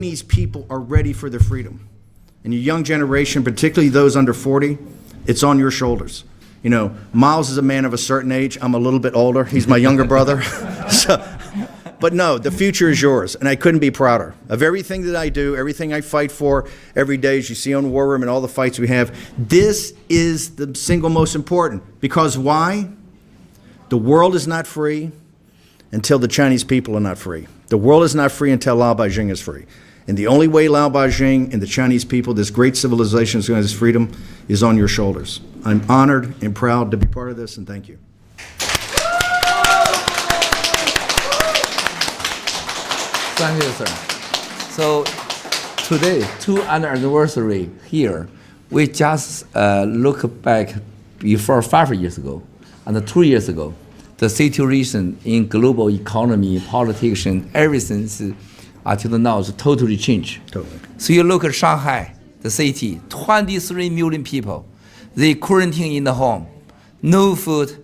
Chinese people are ready for their freedom. And your young generation, particularly those under 40, it's on your shoulders. You know, Miles is a man of a certain age. I'm a little bit older. He's my younger brother. But no, the future is yours, and I couldn't be prouder of everything that I do, everything I fight for every day, as you see on War Room and all the fights we have. This is the single most important. Because why? The world is not free until the Chinese people are not free. The world is not free until Lao Beijing is free. And the only way Lao Beijing and the Chinese people, this great civilization, is going to have this freedom, is on your shoulders. I'm honored and proud to be part of this, and thank you. Thank you, sir. So today, 2nd anniversary here, we just look back before 5 years ago and 2 years ago. The situation in global economy, politics, and everything until now is totally changed. Totally. So you look at Shanghai, the city, 23 million people. They quarantine in the home, no food.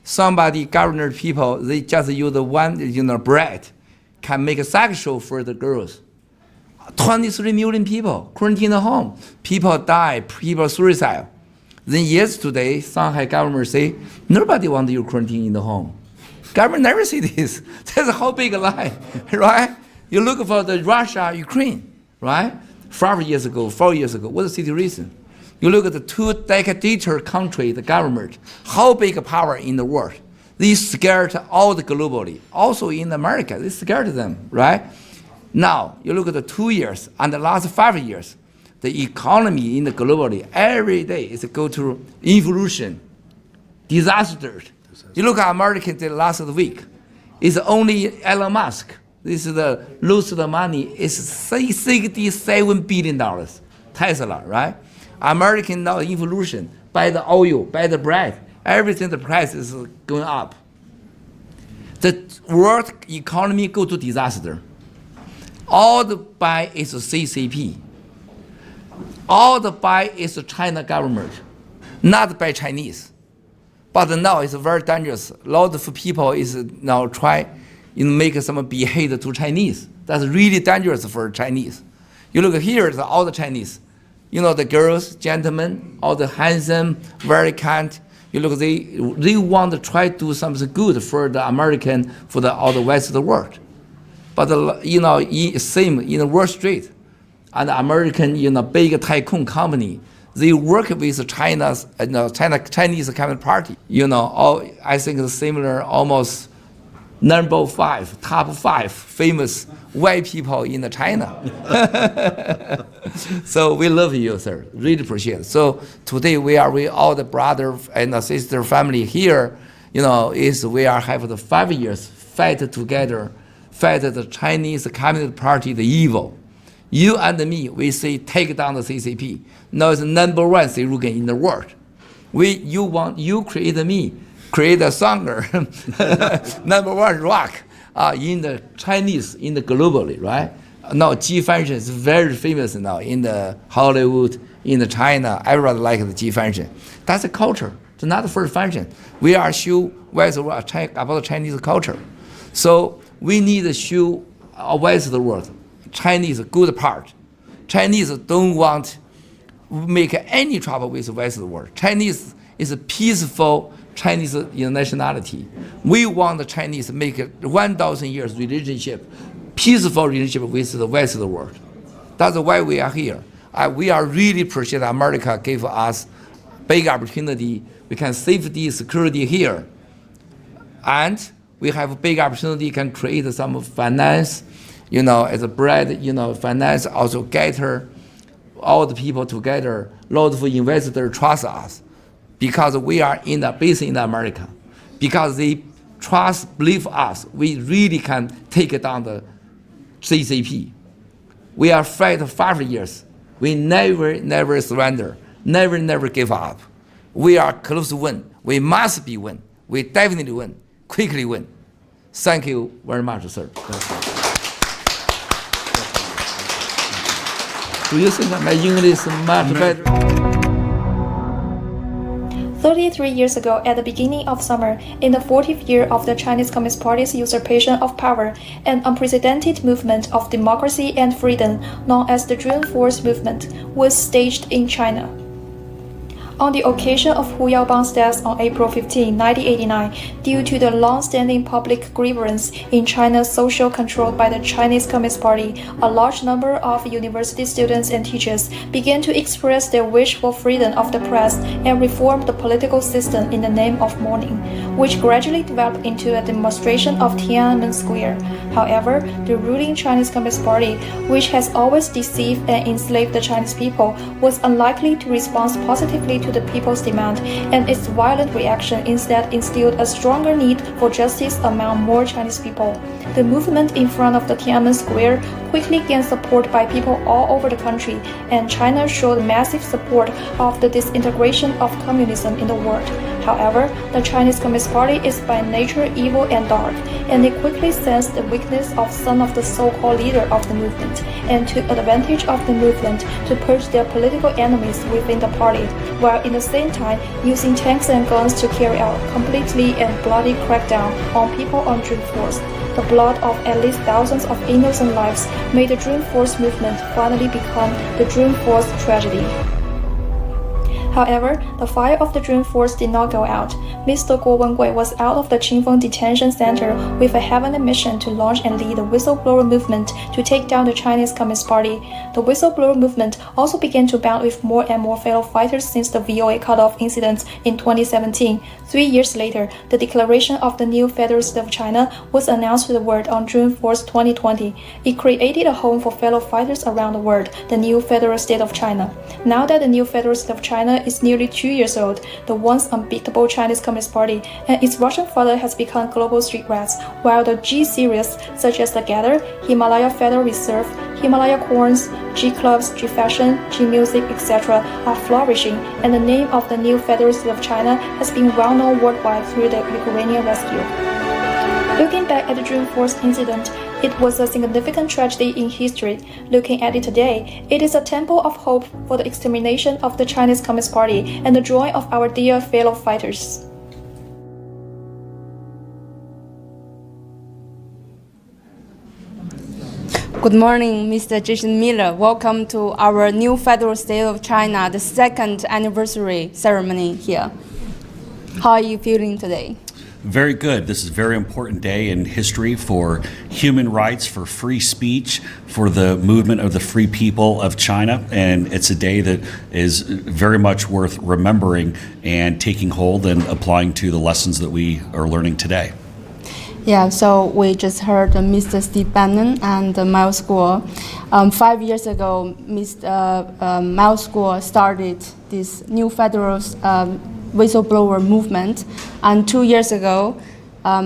Somebody, governor people, they just use one, bread, can make a sex show for the girls. 23 million people quarantine in the home. People die, people suicide. Then yesterday, Shanghai government say, nobody wants you quarantine in the home. Government never say this. That's how big a lie, right? You look for the Russia, Ukraine, right? 5 years ago, 4 years ago, what's the situation? You look at the 2 dictator country, the government, how big a power in the world. They scared all the globally. Also in America, they scared them, right? Now, you look at the 2 years and the last 5 years, the economy in the globally, every day is go to evolution, disasters. You look at America the last week, it's only Elon Musk. This is the lose the money is $67 billion. Tesla, right? American now evolution, buy the oil, buy the bread, everything the price is going up. The world economy go to disaster. All the buy is CCP. All the buy is the China government, not by Chinese. But now it's very dangerous. A lot of people is now try make some behavior to Chinese. That's really dangerous for Chinese. You look here, all the Chinese. The girls, gentlemen, all the handsome, very kind. You look, they want to try to do something good for the American, for all the West of the world. But same in Wall Street, and American, big tycoon company, they work with China's, Chinese Communist Party. I think it's similar, almost top 5 famous white people in China. So we love you, sir. Really appreciate it. So today we are with all the brother and sister family here. We are having the 5 years fight together, fight the Chinese Communist Party, the evil. You and me, we say take down the CCP. Now it's #1 slogan in the world. You create me. Create a stronger #1 rock in the Chinese, in the globally, right? Now G function is very famous now in the Hollywood, in the China. Everybody like the G function. That's a culture. It's not the first function. We are show West about the Chinese culture. So we need to show West of the world, Chinese good part. Chinese don't want make any trouble with the West of the world. Chinese is a peaceful Chinese nationality. We want the Chinese to make a 1,000 years relationship, peaceful relationship with the West of the world. That's why we are here. We are really appreciate America gave us big opportunity. We can safety, security here. And we have a big opportunity, can create some finance, as a bread, finance also gather all the people together. Lots of investors trust us. Because we are based in America, because they believe us, we really can take down the CCP. We are fight 5 years. We never surrender, never give up. We are close to win. We must be win. We definitely win, quickly win. Thank you very much, sir. Do you think my English is much better? 33 years ago, at the beginning of summer, in the 40th year of the Chinese Communist Party's usurpation of power, an unprecedented movement of democracy and freedom, known as the June 4th movement, was staged in China. On the occasion of Hu Yaobang's death on April 15, 1989, due to the long-standing public grievance in China's social control by the Chinese Communist Party, a large number of university students and teachers began to express their wish for freedom of the press and reform the political system in the name of mourning, which gradually developed into a demonstration of Tiananmen Square. However, the ruling Chinese Communist Party, which has always deceived and enslaved the Chinese people, was unlikely to respond positively to the people's demand, and its violent reaction instead instilled a stronger need for justice among more Chinese people. The movement in front of the Tiananmen Square quickly gained support by people all over the country, and China showed massive support of the disintegration of communism in the world. However, the Chinese Communist Party is by nature evil and dark, and it quickly sensed the weakness of some of the so-called leaders of the movement, and took advantage of the movement to purge their political enemies within the party, while in the same time using tanks and guns to carry out completely and bloody crackdown on people on June 4th. The blood of at least thousands of innocent lives made the June 4th movement finally become the June 4th tragedy. However, the fire of the June 4th did not go out. Mr. Guo Wengui was out of the Qingfeng detention center with a heavenly mission to launch and lead the whistleblower movement to take down the Chinese Communist Party. The whistleblower movement also began to bound with more and more fellow fighters since the VOA cutoff incident in 2017. 3 years later, the declaration of the new Federal State of China was announced to the world on June 4th, 2020. It created a home for fellow fighters around the world, the new Federal State of China. Now that the new Federal State of China is nearly 2 years old, the once unbeatable Chinese Communist Party and its Russian father has become global street rats, while the G series such as the Gather, Himalaya Federal Reserve, Himalaya Corns, G Clubs, G Fashion, G Music, etc. are flourishing, and the name of the new Federal State of China has been well known worldwide through the Ukrainian rescue. Looking back at the June 4th incident, it was a significant tragedy in history. Looking at it today, it is a temple of hope for the extermination of the Chinese Communist Party and the joy of our dear fellow fighters. Good morning, Mr. Jason Miller. Welcome to our new Federal State of China, the second anniversary ceremony here. How are you feeling today? Very good. This is a very important day in history for human rights, for free speech, for the movement of the free people of China. And it's a day that is very much worth remembering and taking hold and applying to the lessons that we are learning today. Yeah, so we just heard Mr. Steve Bannon and Miles Guo. 5 years ago, Mr. Miles Guo started this new federal whistleblower movement, and 2 years ago,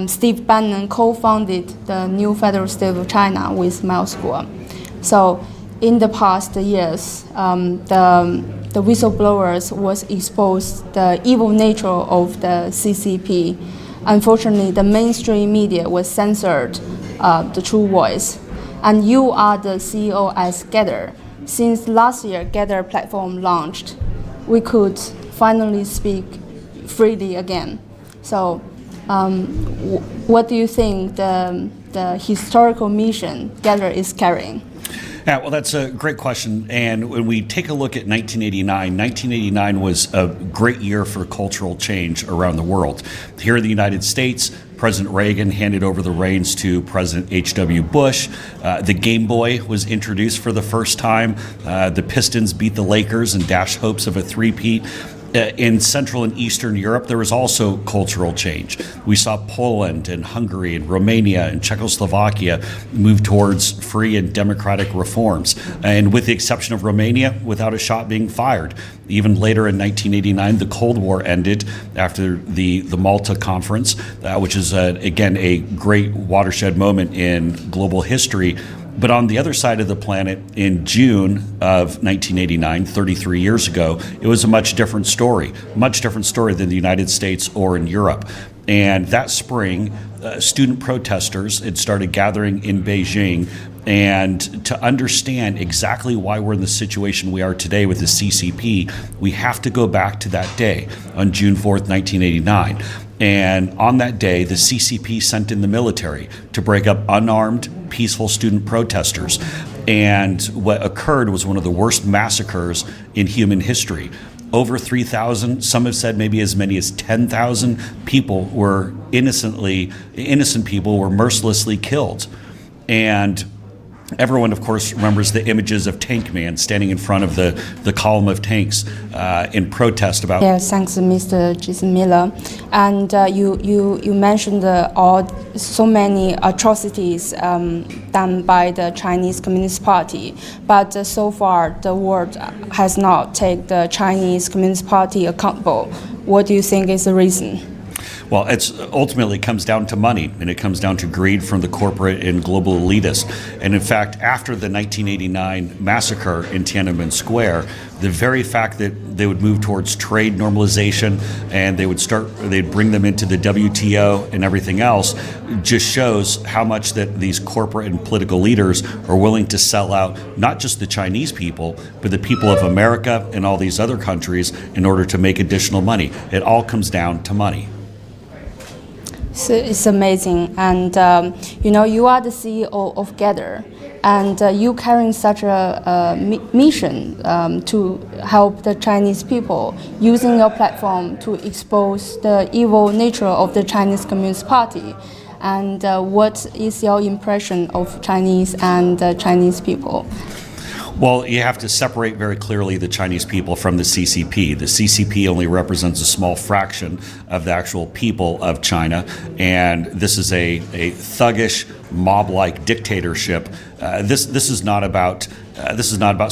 Steve Bannon co-founded the new Federal State of China with Miles Guo. So, in the past years, the whistleblowers was exposed the evil nature of the CCP. Unfortunately, the mainstream media was censored the true voice. And you are the CEO as Gather. Since last year, Gather platform launched, we could finally speak freely again. So, what do you think the historical mission Gather is carrying? Yeah, well, that's a great question. And when we take a look at 1989 was a great year for cultural change around the world. Here in the United States, President Reagan handed over the reins to President H.W. Bush. The Game Boy was introduced for the first time. The Pistons beat the Lakers and dashed hopes of a three-peat. In Central and Eastern Europe, there was also cultural change. We saw Poland and Hungary and Romania and Czechoslovakia move towards free and democratic reforms. And with the exception of Romania, without a shot being fired. Even later in 1989, the Cold War ended after the Malta Conference, which is, again, a great watershed moment in global history. But on the other side of the planet, in June of 1989, 33 years ago, it was a much different story than the United States or in Europe. And that spring, student protesters had started gathering in Beijing And to understand exactly why we're in the situation we are today with the CCP, we have to go back to that day on June 4th, 1989. And on that day, the CCP sent in the military to break up unarmed, peaceful student protesters. And what occurred was one of the worst massacres in human history. Over 3,000, some have said maybe as many as 10,000 people were innocent people were mercilessly killed. And everyone, of course, remembers the images of Tank Man standing in front of the column of tanks in protest about. Yes, thanks, Mr. Jason Miller. And you mentioned so many atrocities done by the Chinese Communist Party, but so far the world has not taken the Chinese Communist Party accountable. What do you think is the reason? Well, it's ultimately comes down to money, and it comes down to greed from the corporate and global elitists. And in fact, after the 1989 massacre in Tiananmen Square, the very fact that they would move towards trade normalization and they'd bring them into the WTO and everything else just shows how much that these corporate and political leaders are willing to sell out not just the Chinese people, but the people of America and all these other countries in order to make additional money. It all comes down to money. So it's amazing, and you are the CEO of Gather, and you carrying such a mission to help the Chinese people, using your platform to expose the evil nature of the Chinese Communist Party. And what is your impression of Chinese and Chinese people? Well, you have to separate very clearly the Chinese people from the CCP. The CCP only represents a small fraction of the actual people of China, and this is a thuggish, mob-like dictatorship. This is not about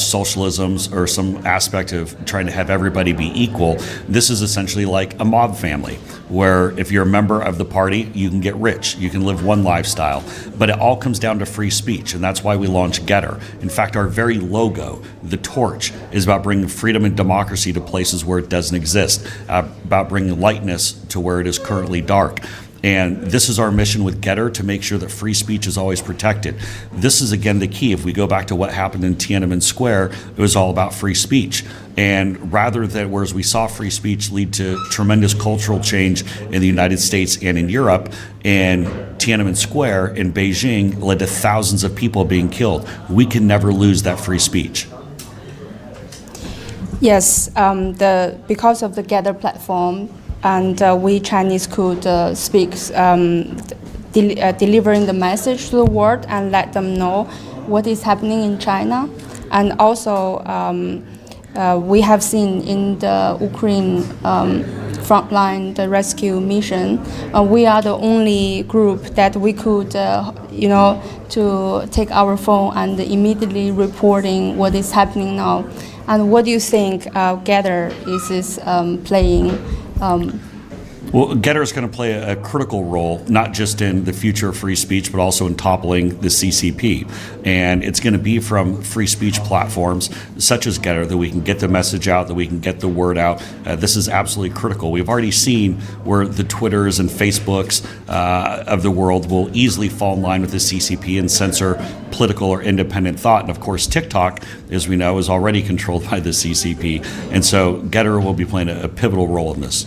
socialism or some aspect of trying to have everybody be equal. This is essentially like a mob family, where if you're a member of the party, you can get rich, you can live one lifestyle, but it all comes down to free speech, and that's why we launched Getter. In fact, our very logo, the torch, is about bringing freedom and democracy to places where it doesn't exist, about bringing lightness to where it is currently dark. And this is our mission with Getter, to make sure that free speech is always protected. This is, again, the key. If we go back to what happened in Tiananmen Square, it was all about free speech. And whereas we saw free speech lead to tremendous cultural change in the United States and in Europe, and Tiananmen Square in Beijing led to thousands of people being killed. We can never lose that free speech. Yes, because of the Gather platform, and we Chinese could speak, delivering the message to the world and let them know what is happening in China. And also, we have seen in the Ukraine frontline, the rescue mission, we are the only group that we could, to take our phone and immediately reporting what is happening now. And what do you think Gather is playing? Well, Getter is going to play a critical role, not just in the future of free speech, but also in toppling the CCP. And it's going to be from free speech platforms such as Getter that we can get the message out, that we can get the word out. This is absolutely critical. We've already seen where the Twitters and Facebooks of the world will easily fall in line with the CCP and censor political or independent thought. And of course, TikTok, as we know, is already controlled by the CCP. And so Getter will be playing a pivotal role in this.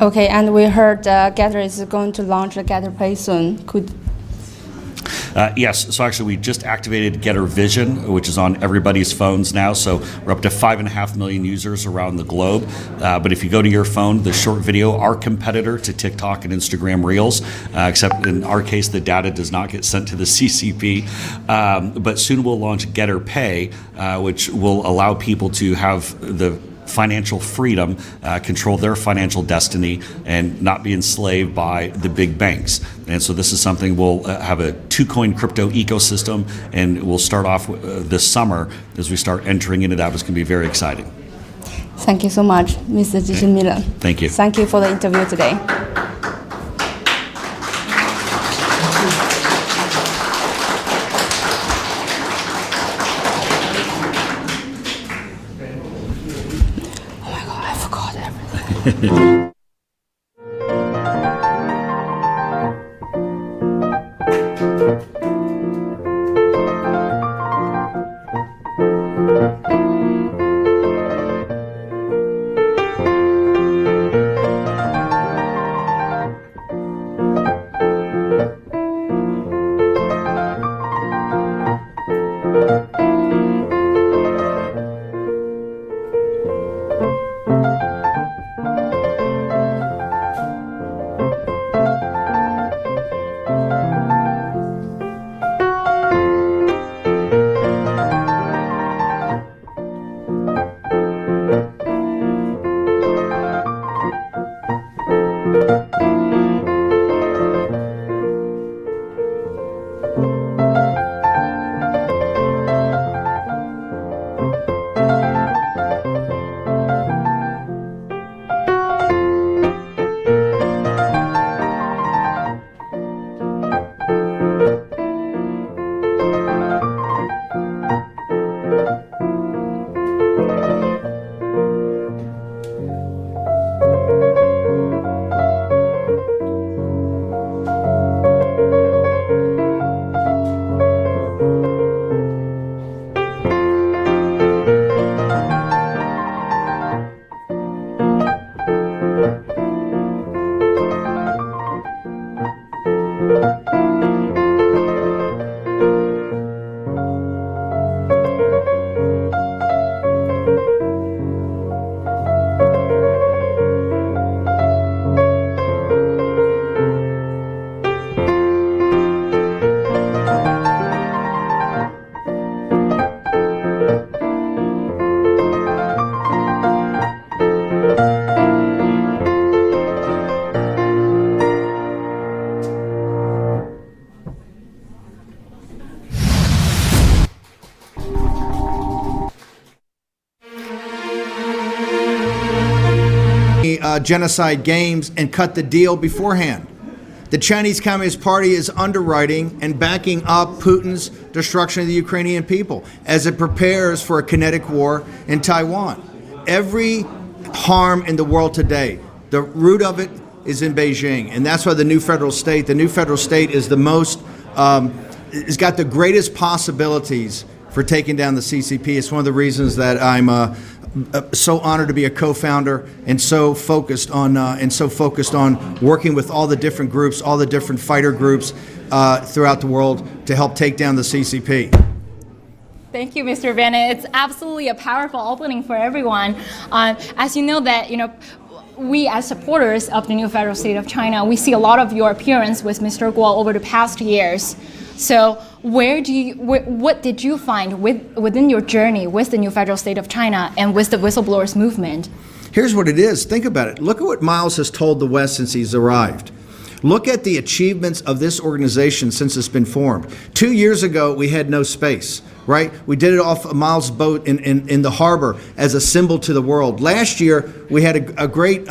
Okay, and we heard Gather is going to launch a Gather Pay soon. Yes, so actually we just activated Getter Vision, which is on everybody's phones now. So we're up to 5.5 million users around the globe. But if you go to your phone, the short video, our competitor to TikTok and Instagram Reels, except in our case, the data does not get sent to the CCP. But soon we'll launch Getter Pay, which will allow people to have the financial freedom, control their financial destiny, and not be enslaved by the big banks. And so this is something we'll have a 2-coin crypto ecosystem, and we'll start off this summer as we start entering into that. It's going to be very exciting. Thank you so much, Mr. Jason Miller. Thank you. Thank you for the interview today. genocide games and cut the deal beforehand. The Chinese Communist Party is underwriting and backing up Putin's destruction of the Ukrainian people as it prepares for a kinetic war in Taiwan. Every harm in the world today, the root of it is in Beijing, and that's why the new federal state is the most, it's got the greatest possibilities for taking down the CCP. It's one of the reasons that I'm so honored to be a co-founder and so focused on working with all the different groups, all the different fighter groups throughout the world to help take down the CCP. Thank you, Mr. Bannon. It's absolutely a powerful opening for everyone. As you know that, we as supporters of the new federal state of China, we see a lot of your appearance with Mr. Guo over the past years. So what did you find within your journey with the new federal state of China and with the whistleblowers movement? Here's what it is. Think about it. Look at what Miles has told the West since he's arrived. Look at the achievements of this organization since it's been formed. 2 years ago, we had no space, right? We did it off a Miles' boat in the harbor as a symbol to the world. Last year, we had a great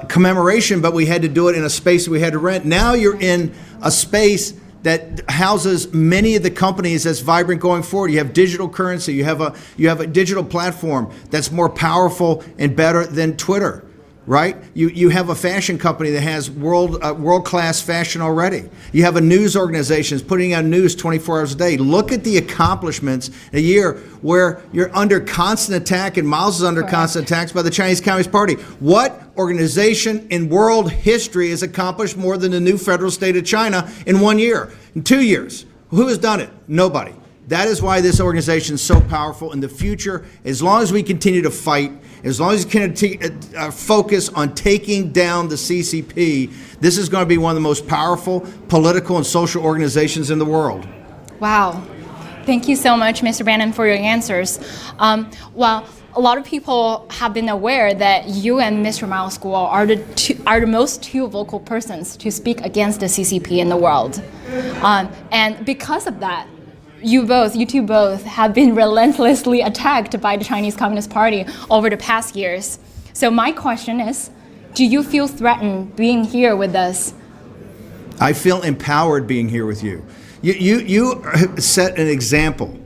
commemoration, but we had to do it in a space that we had to rent. Now you're in a space that houses many of the companies that's vibrant going forward. You have digital currency. You have a digital platform that's more powerful and better than Twitter. Right? You have a fashion company that has world-class fashion already. You have a news organization that's putting out news 24 hours a day. Look at the accomplishments in a year where you're under constant attack, and Miles is under constant attacks by the Chinese Communist Party. What organization in world history has accomplished more than the new federal state of China in 1 year, in 2 years? Who has done it? Nobody. That is why this organization is so powerful in the future. As long as we continue to fight, as long as we can focus on taking down the CCP, this is going to be one of the most powerful political and social organizations in the world. Wow. Thank you so much, Mr. Bannon, for your answers. Well, a lot of people have been aware that you and Mr. Miles Guo are the most two vocal persons to speak against the CCP in the world. And because of that, you two both have been relentlessly attacked by the Chinese Communist Party over the past years. So my question is, do you feel threatened being here with us? I feel empowered being here with you. You set an example.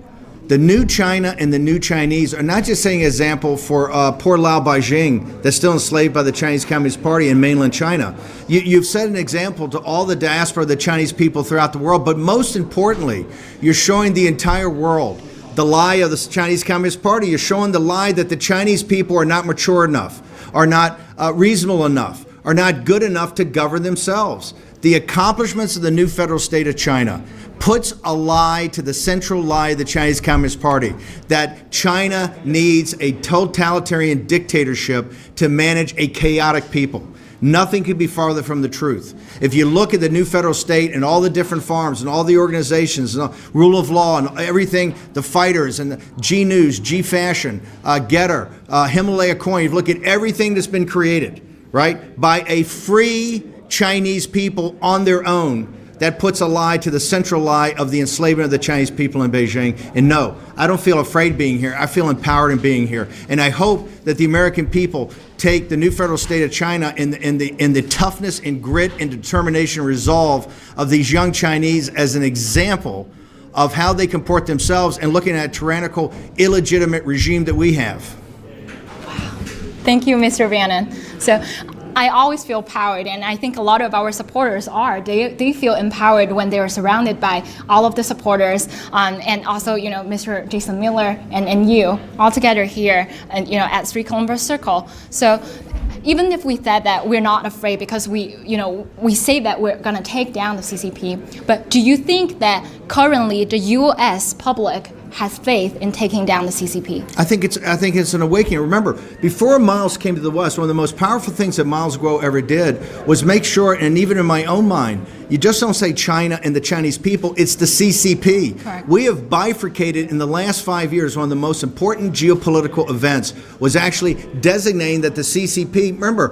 The new China and the new Chinese are not just setting an example for poor Lao Beijing that's still enslaved by the Chinese Communist Party in mainland China. You've set an example to all the diaspora of the Chinese people throughout the world, but most importantly, you're showing the entire world the lie of the Chinese Communist Party. You're showing the lie that the Chinese people are not mature enough, are not reasonable enough, are not good enough to govern themselves. The accomplishments of the new federal state of China puts a lie to the central lie of the Chinese Communist Party, that China needs a totalitarian dictatorship to manage a chaotic people. Nothing could be farther from the truth. If you look at the new federal state and all the different farms and all the organizations, and rule of law and everything, the fighters and the G News, G Fashion, Getter, Himalaya Coin, you look at everything that's been created, right, by a free Chinese people on their own. That puts a lie to the central lie of the enslavement of the Chinese people in Beijing. And no, I don't feel afraid being here. I feel empowered in being here. And I hope that the American people take the new federal state of China in the toughness and grit and determination and resolve of these young Chinese as an example of how they comport themselves and looking at a tyrannical, illegitimate regime that we have. Wow. Thank you, Mr. Bannon. So I always feel empowered, and I think a lot of our supporters are. They feel empowered when they are surrounded by all of the supporters, and also, Mr. Jason Miller and you all together here, and at 3 Columbus Circle. So even if we said that we're not afraid because we say that we're going to take down the CCP, but do you think that currently the U.S. public has faith in taking down the CCP? I think it's an awakening. Remember, before Miles came to the West, one of the most powerful things that Miles Guo ever did was make sure, and even in my own mind, you just don't say China and the Chinese people, it's the CCP. Correct. We have bifurcated in the last 5 years. One of the most important geopolitical events was actually designating that the CCP, remember,